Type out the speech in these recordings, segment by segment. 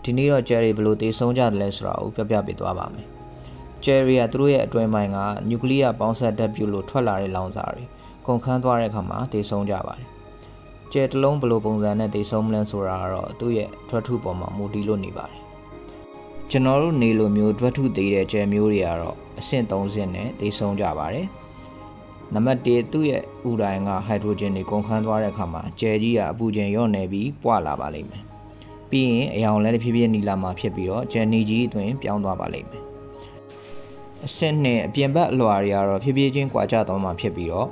ဒီနေ့တော့ Cherry ဘယ်လိုသေဆုံးကြတယ်လဲဆိုတာကိုပြောပြပေးသွားပါမယ်။ Cherry ကသူတို့ရဲ့အတွင်းပိုင်းကနျူကလ িয়ার ပေါင်းစပ်ဓာတ်ပြုလို့ထွက်လာတဲ့လောင်စာတွေကုန်ခန်းသွားတဲ့အခါမှာသေဆုံးကြပါတယ်။ ကျယ်တစ်လုံးဘယ်လိုပုံစံနဲ့သေဆုံးမလဲဆိုတာကတော့သူ့ရဲ့ဓာတ်ထုပေါ်မှာမူတည်လို့နေပါတယ်။ကျွန်တော်တို့နေလိုမျိုးဓာတ်ထုသေးတဲ့ကျယ်မျိုးတွေကတော့အဆင့်3ဆင့်နဲ့သေဆုံးကြပါတယ်။နံပါတ်1သူ့ရဲ့ဥဒိုင်ကဟိုက်ဒရိုဂျင်တွေကုန်ခန်းသွားတဲ့အခါမှာကျယ်ကြီးကအပူချိန်လျော့နေပြီးပွာလာပါလိမ့်မယ်။ပြီးရင်အရောင်လည်းဖြည်းဖြည်းနီလာမှာဖြစ်ပြီးတော့ကျယ်နေကြီးအတွင်းပြောင်းသွားပါလိမ့်မယ်။အဆင့်2အပြင်ဘက်အလွှာတွေကတော့ဖြည်းဖြည်းချင်းကွာကျသွားမှာဖြစ်ပြီးတော့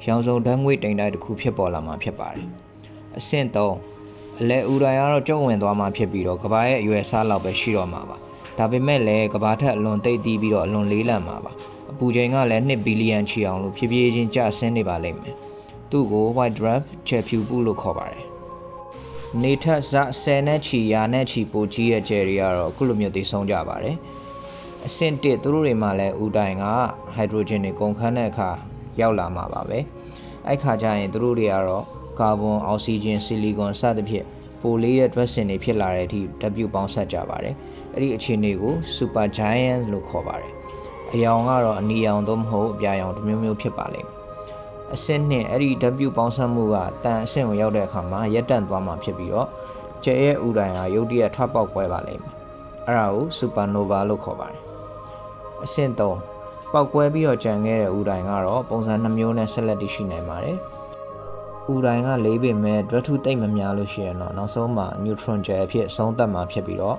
ရောင်စုံဓာတ်ငွေ့တိမ်တိုက်တစ်ခုဖြစ်ပေါ်လာမှာဖြစ်ပါတယ်။အဆင့်3အလဲဥဒိုင်ကတော့ကျုံဝင်သွားမှာဖြစ်ပြီးတော့ကဘာရဲ့အရွယ်စားလောက်ပဲရှိတော့မှာပါ။ဒါပေမဲ့လည်းကဘာထက်အလွန်တိတ်တီးပြီးတော့အလွန်လေးလံမှာပါ။အပူချိန်ကလည်း2ဘီလီယံချီအောင်လို့ဖြည်းဖြည်းချင်းကျဆင်းနေပါလိမ့်မယ်။သူ့ကို white dwarf ချယ်ဖြူပုလို့ခေါ်ပါတယ်။နေထက်ဇ10နဲ့ချီရာနဲ့ချီပိုကြီးရဲ့ကျယ်တွေကတော့အခုလိုမျိုးသေဆုံးကြပါတယ်။အဆင့်1သူတို့တွေမှာလည်းဥဒိုင်ကဟိုက်ဒရိုဂျင်တွေကုန်ခန်းတဲ့အခါရောက်လာမှာပါပဲ။အဲ့ခါကျရင်သူတို့တွေကတော့ကာဗွန်အောက်ဆီဂျင်ဆီလီကွန်စသဖြင့်ပိုလေးတဲ့ drug စင်တွေဖြစ်လာတဲ့အထိဓာတ်ပြုပေါင်းစပ်ကြပါတယ်။အဲ့ဒီအခြေအနေကို super giant လို့ခေါ်ပါတယ်။အရောင်ကတော့အနီရောင်သို့မဟုတ်အပြာရောင်တစ်မျိုးမျိုးဖြစ်ပါလိမ့်မယ်။အဆင့်2အဲ့ဒီဓာတ်ပြုပေါင်းစပ်မှုကတန်အဆင့်ကိုရောက်တဲ့အခါမှာရက်တန့်သွားမှာဖြစ်ပြီးတော့ကျယ်ရဲ့ဥဒိုင်ကရုတ်တရက်ထပေါက်ကွဲပါလိမ့်မယ်။အဲ့ဒါကို supernova လို့ခေါ်ပါတယ်။အဆင့်3ပေါက်ကွဲပြီးတော့ကျန်ခဲ့တဲ့ဥဒိုင်ကတော့ပုံစံ2မျိုးနဲ့ဆက်လက်တည်ရှိနိုင်ပါတယ်။ဥဒိုင်ကလေးပေမဲ့ဓာတ်ထုတိတ်မများလို့ရှိရင်တော့နောက်ဆုံးမှာ neutron gel အဖြစ်ဆုံးသက်မှာဖြစ်ပြီးတော့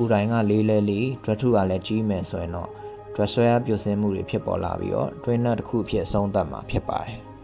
ဥဒိုင်ကလေးလဲလေးဓာတ်ထုကလည်းကြီးမယ်ဆိုရင်တော့ဓာတ်ဆွဲအားပြုတ်ဆင်းမှုတွေဖြစ်ပေါ်လာပြီးတော့တွင်းနက်တစ်ခုအဖြစ်ဆုံးသက်မှာဖြစ်ပါတယ်။